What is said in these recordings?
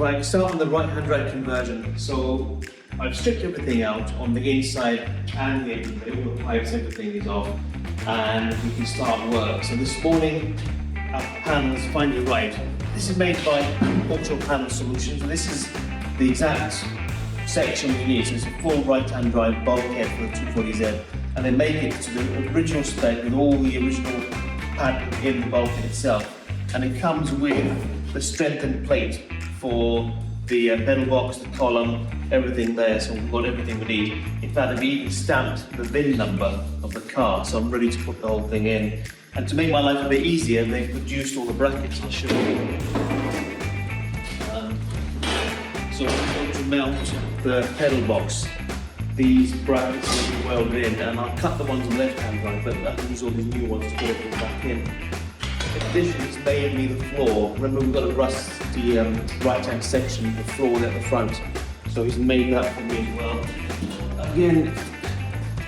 Right, start on the right-hand drive conversion. So I've stripped everything out on the inside and the exit, all the pipes, everything is off, and we can start work. So this morning, our panel is finally right. This is made by Auto Panel Solutions, and this is the exact section we need. So it's a full right-hand drive bulkhead for the 240Z, and they make it to the original spec with all the original padding in the bulkhead itself, and it comes with the strengthened plate for the pedal box, the column, everything there, so we've got everything we need. In fact, they've even stamped the VIN number of the car, so I'm ready to put the whole thing in. And to make my life a bit easier, they've produced all the brackets. I'll show you. So I'm going to mount the pedal box. These brackets will be welded in, and I'll cut the ones on the left-hand drive, but I can use all these new ones to put it back in. In addition, it's made me the floor. Remember, we've got to rust the right-hand section of the floor at the front. So he's made that for me as well. Again,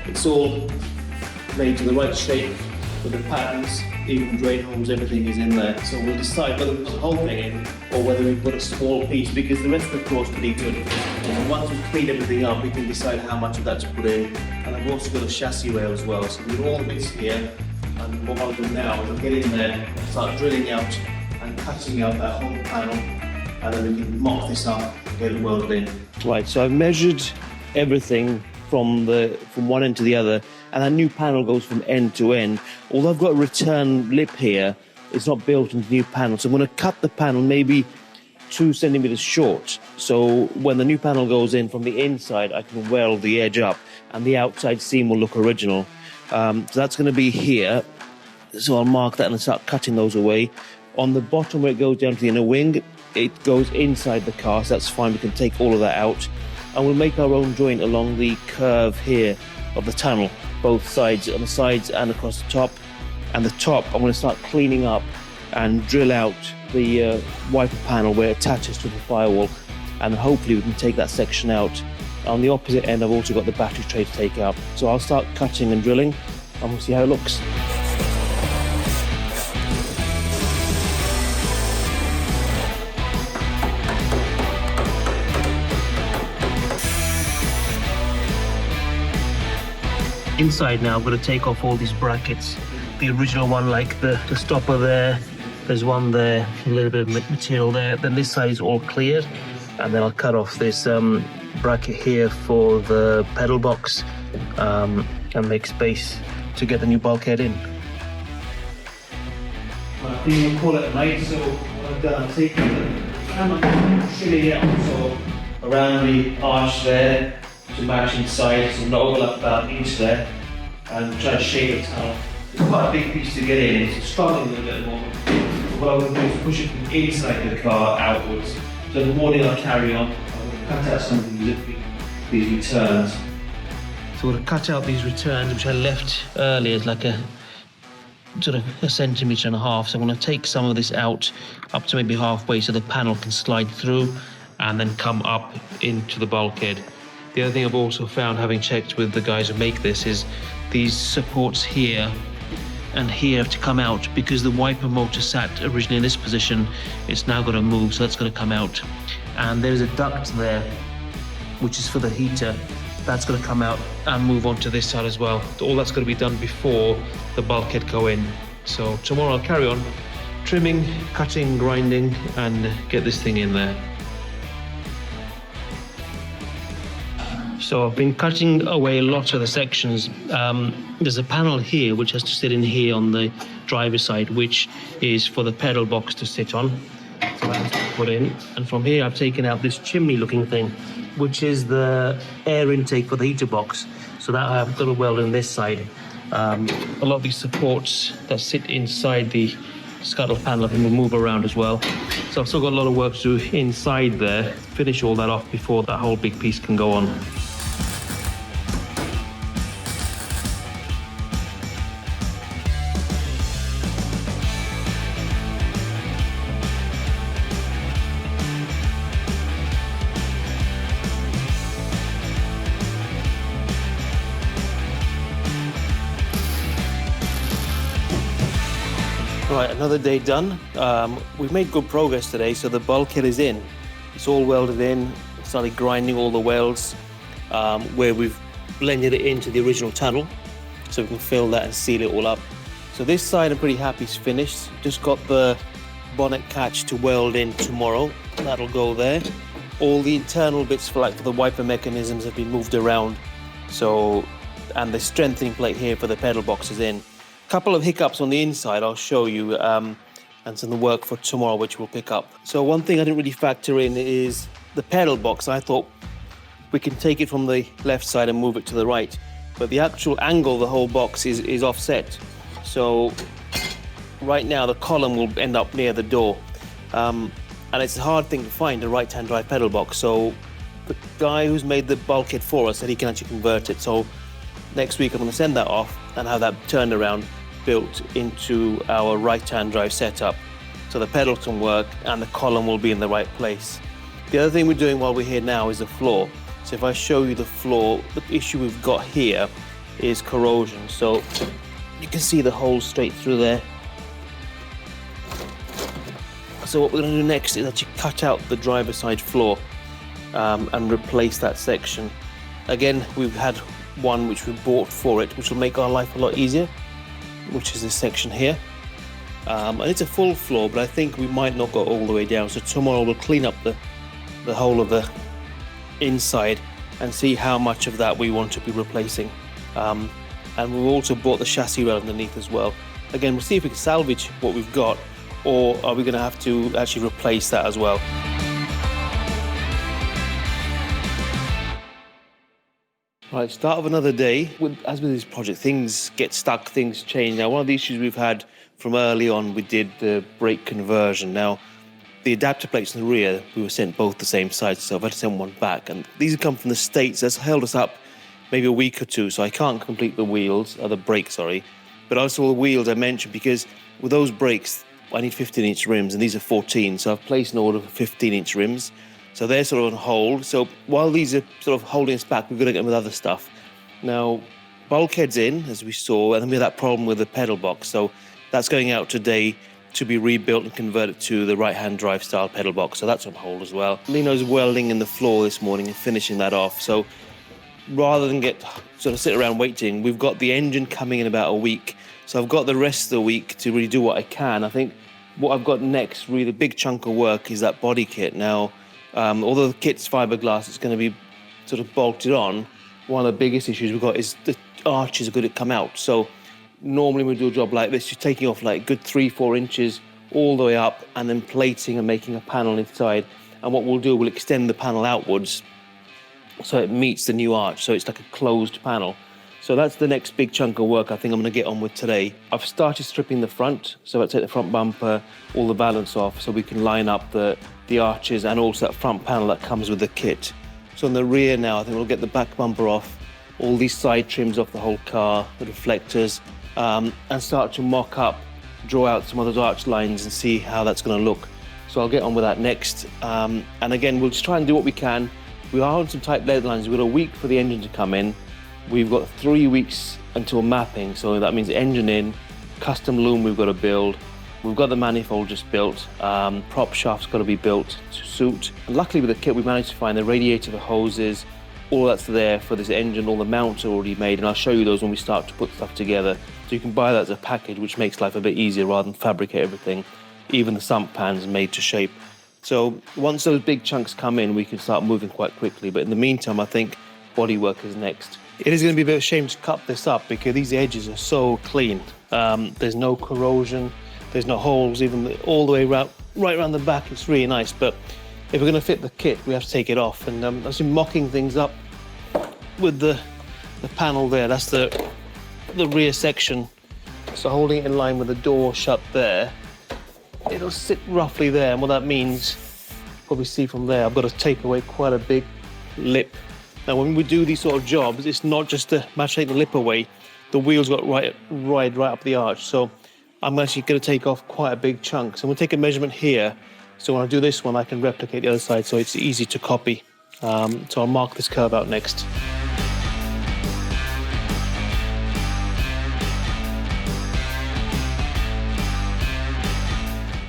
it's all made to the right shape with the patterns, even drain holes, everything is in there. So we'll decide whether we put the whole thing in or whether we put a small piece, because the rest of the floor is pretty good. And once we've cleaned everything up, we can decide how much of that to put in. And I've also got a chassis rail as well. So we've got all the bits here. And what I'll do now is I'll get in there and start drilling out and cutting out that whole panel, and then we can mock this up and get it welded in. Right, so I've measured everything from one end to the other, and that new panel goes from end to end. Although I've got a return lip here, it's not built into the new panel, so I'm going to cut the panel maybe 2 centimeters short. So when the new panel goes in from the inside, I can weld the edge up, and the outside seam will look original. So that's going to be here. So I'll mark that and start cutting those away. On the bottom where it goes down to the inner wing, it goes inside the car, so that's fine. We can take all of that out. And we'll make our own joint along the curve here of the tunnel, both sides, on the sides and across the top. And the top, I'm going to start cleaning up and drill out the wiper panel where it attaches to the firewall. And hopefully we can take that section out. On the opposite end, I've also got the battery tray to take out. So I'll start cutting and drilling, and we'll see how it looks. Inside now, I'm going to take off all these brackets. The original one, like the stopper there, there's one there, a little bit of material there. Then this side is all cleared, and then I'll cut off this bracket here for the pedal box and make space to get the new bulkhead in. I think we'll call it a night, so what I've done, I've taken the hammer, shimmy it also around the arch there to match inside, so not overlap about an inch there, and try to shape the tunnel. It's quite a big piece to get in, it's struggling a little bit more. But what I'm going to do is push it from inside the car outwards. So in the morning I'll carry on. I'm going to cut out some of these returns. So I'm going to cut out these returns, which I left earlier as like a sort of 1.5 centimeters. So I'm going to take some of this out up to maybe halfway so the panel can slide through and then come up into the bulkhead. The other thing I've also found, having checked with the guys who make this, is these supports here and here have to come out, because the wiper motor sat originally in this position. It's now going to move, so that's going to come out. And there's a duct there, which is for the heater. That's going to come out and move on to this side as well. All that's going to be done before the bulkhead go in. So tomorrow I'll carry on trimming, cutting, grinding, and get this thing in there. So I've been cutting away a lot of the sections. There's a panel here which has to sit in here on the driver's side, which is for the pedal box to sit on. So that's put in. And from here I've taken out this chimney looking thing, which is the air intake for the heater box. So that I've got to weld on this side. A lot of these supports that sit inside the scuttle panel can move around as well. So I've still got a lot of work to do inside there, finish all that off before that whole big piece can go on. Right, another day done. We've made good progress today, so the bulkhead is in. It's all welded in. Started grinding all the welds where we've blended it into the original tunnel, so we can fill that and seal it all up. So this side I'm pretty happy is finished. Just got the bonnet catch to weld in tomorrow. That'll go there. All the internal bits for the wiper mechanisms have been moved around. So, and the strengthening plate here for the pedal box is in. Couple of hiccups on the inside I'll show you, and some of the work for tomorrow which we'll pick up. So one thing I didn't really factor in is the pedal box. I thought we can take it from the left side and move it to the right, but the actual angle of the whole box is offset. So right now the column will end up near the door, and it's a hard thing to find, a right-hand drive pedal box. So the guy who's made the bulkhead for us said he can actually convert it. So next week I'm going to send that off and have that turned around, built into our right-hand drive setup. So the pedal can work and the column will be in the right place. The other thing we're doing while we're here now is the floor. So if I show you the floor, the issue we've got here is corrosion. So you can see the holes straight through there. So what we're going to do next is actually cut out the driver's side floor and replace that section. Again, we've had one which we bought for it, which will make our life a lot easier, which is this section here. And it's a full floor, but I think we might not go all the way down. So tomorrow we'll clean up the whole of the inside and see how much of that we want to be replacing. And we've also bought the chassis rail underneath as well. Again, we'll see if we can salvage what we've got, or are we going to have to actually replace that as well. Right, start of another day. As with this project, things get stuck, things change. Now, one of the issues we've had from early on, we did the brake conversion. Now, the adapter plates in the rear, we were sent both the same size, so I've had to send one back. And these have come from the States. That's held us up maybe a week or two, so I can't complete the wheels, the brakes, sorry. But also the wheels I mentioned, because with those brakes, I need 15-inch rims, and these are 14, so I've placed an order for 15-inch rims. So they're sort of on hold. So while these are sort of holding us back, we've got to get them with other stuff. Now, bulkhead's in, as we saw, and then we had that problem with the pedal box. So that's going out today to be rebuilt and converted to the right-hand drive style pedal box. So that's on hold as well. Lino's welding in the floor this morning and finishing that off. So rather than sit around waiting, we've got the engine coming in about a week. So I've got the rest of the week to really do what I can. I think what I've got next, really the big chunk of work, is that body kit. Now, although the kit's fiberglass, it's going to be sort of bolted on. One of the biggest issues we've got is the arches are going to come out. So normally when we do a job like this, you're taking off like good 3-4 inches all the way up and then plating and making a panel inside. And what we'll do, we'll extend the panel outwards so it meets the new arch. So it's like a closed panel. So that's the next big chunk of work I think I'm going to get on with today. I've started stripping the front. So I'll take the front bumper, all the balance off, so we can line up the arches and also that front panel that comes with the kit. So on the rear now, I think we'll get the back bumper off, all these side trims off the whole car, the reflectors, and start to mock up, draw out some of those arch lines and see how that's going to look. So I'll get on with that next. And again, we'll just try and do what we can. We are on some tight deadlines. We've got a week for the engine to come in. We've got 3 weeks until mapping. So that means engine in, custom loom we've got to build. We've got the manifold just built. Prop shaft's got to be built to suit. And luckily with the kit, we managed to find the radiator, the hoses, all that's there for this engine. All the mounts are already made, and I'll show you those when we start to put stuff together. So you can buy that as a package, which makes life a bit easier rather than fabricate everything. Even the sump pan's made to shape. So once those big chunks come in, we can start moving quite quickly. But in the meantime, I think bodywork is next. It is going to be a bit of a shame to cut this up because these edges are so clean. There's no corrosion, there's no holes, even all the way around, right around the back. It's really nice. But if we're going to fit the kit, we have to take it off. And I've been mocking things up with the panel there. That's the rear section. So holding it in line with the door shut there, it'll sit roughly there. And what that means, probably see from there, I've got to take away quite a big lip. Now, when we do these sort of jobs, it's not just to take the lip away. The wheels got right up the arch. So I'm actually going to take off quite a big chunk. So we'll take a measurement here. So when I do this one, I can replicate the other side, so it's easy to copy. So I'll mark this curve out next.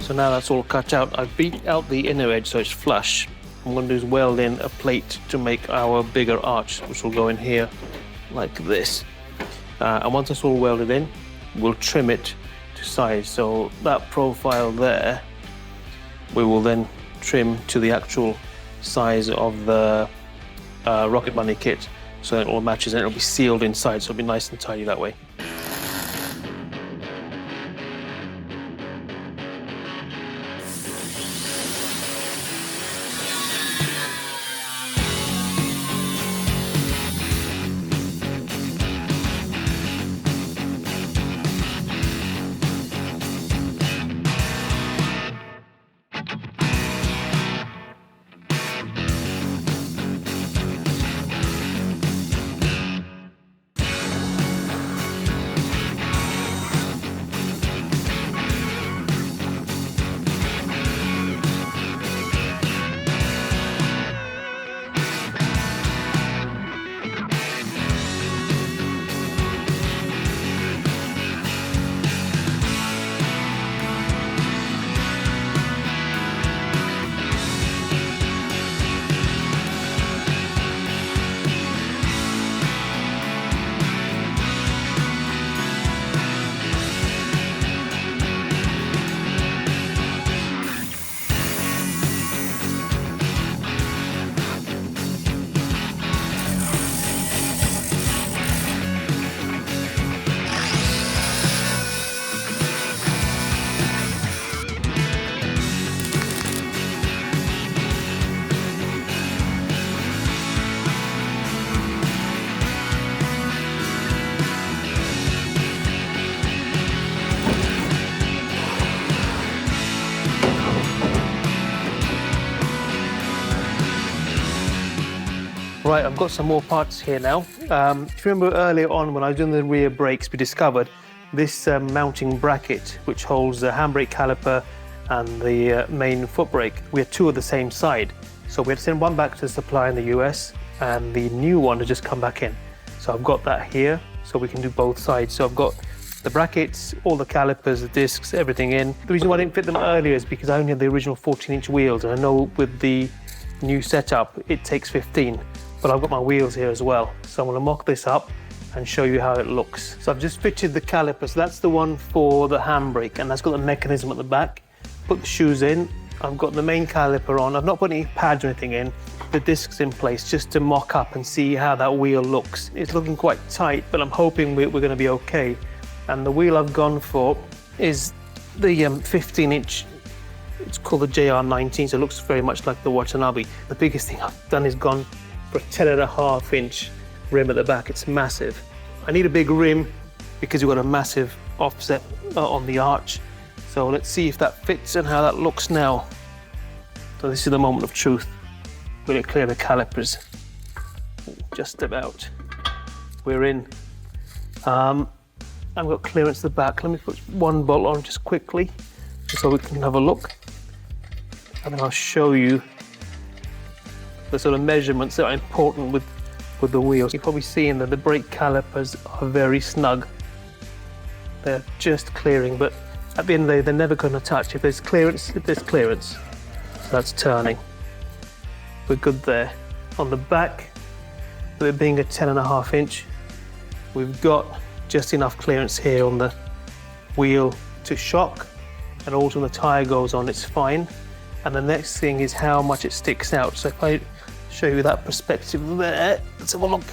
So now that's all cut out. I've beat out the inner edge so it's flush. I'm going to do is weld in a plate to make our bigger arch, which will go in here like this. And once it's all welded in, we'll trim it to size. So that profile there, we will then trim to the actual size of the Rocket Bunny kit, so it all matches and it'll be sealed inside, so it'll be nice and tidy that way. Right, I've got some more parts here now. If you remember earlier on when I was doing the rear brakes, we discovered this mounting bracket which holds the handbrake caliper and the main foot brake. We had two of the same side. So we had to send one back to the supplier in the US and the new one has just come back in. So I've got that here so we can do both sides. So I've got the brackets, all the calipers, the discs, everything in. The reason why I didn't fit them earlier is because I only had the original 14-inch wheels, and I know with the new setup it takes 15. But I've got my wheels here as well. So I'm going to mock this up and show you how it looks. So I've just fitted the caliper. So that's the one for the handbrake, and that's got the mechanism at the back. Put the shoes in. I've got the main caliper on. I've not put any pads or anything in. The discs in place just to mock up and see how that wheel looks. It's looking quite tight, but I'm hoping we're going to be okay. And the wheel I've gone for is the 15-inch. It's called the JR19, so it looks very much like the Watanabe. The biggest thing I've done is gone for a 10.5-inch rim at the back. It's massive. I need a big rim because you've got a massive offset on the arch. So let's see if that fits and how that looks now. So this is the moment of truth. We're going to clear the calipers. Just about. We're in. I've got clearance at the back. Let me put one bolt on just quickly, just so we can have a look. And then I'll show you the sort of measurements that are important with the wheels. You're probably seeing that the brake calipers are very snug. They're just clearing, but at the end of the day, they're never going to touch. If there's clearance, So that's turning. We're good there. On the back, with it being a 10.5-inch, we've got just enough clearance here on the wheel to shock, and also when the tyre goes on, it's fine. And the next thing is how much it sticks out. So if I show you that perspective there, let's have a look.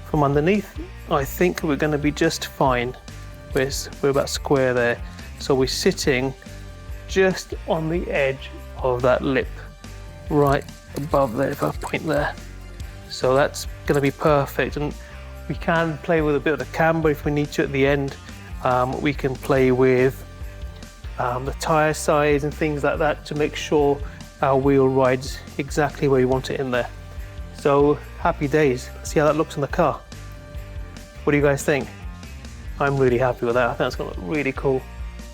From underneath, I think we're going to be just fine. We're about square there. So we're sitting just on the edge of that lip, right above there, if I point there. So that's going to be perfect. And we can play with a bit of the camber if we need to at the end. We can play with the tyre size and things like that to make sure our wheel rides exactly where we want it in there. So happy days. Let's see how that looks in the car. What do you guys think? I'm really happy with that. I think it's going to look really cool.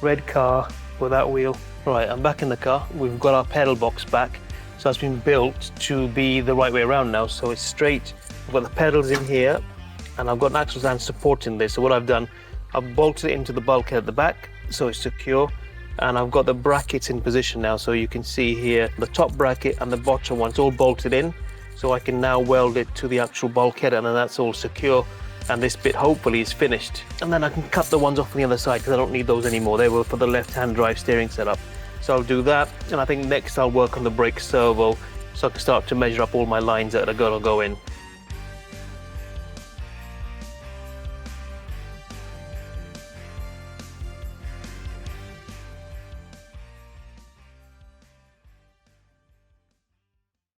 Red car with that wheel. Right, I'm back in the car. We've got our pedal box back. So it's been built to be the right way around now. So it's straight. I've got the pedals in here and I've got an axle stand supporting this. So what I've done, I've bolted it into the bulkhead at the back so it's secure. And I've got the brackets in position now, so you can see here the top bracket and the bottom one, it's all bolted in. So I can now weld it to the actual bulkhead, and then that's all secure. And this bit hopefully is finished. And then I can cut the ones off on the other side because I don't need those anymore. They were for the left-hand drive steering setup. So I'll do that. And I think next I'll work on the brake servo so I can start to measure up all my lines that are gonna go in.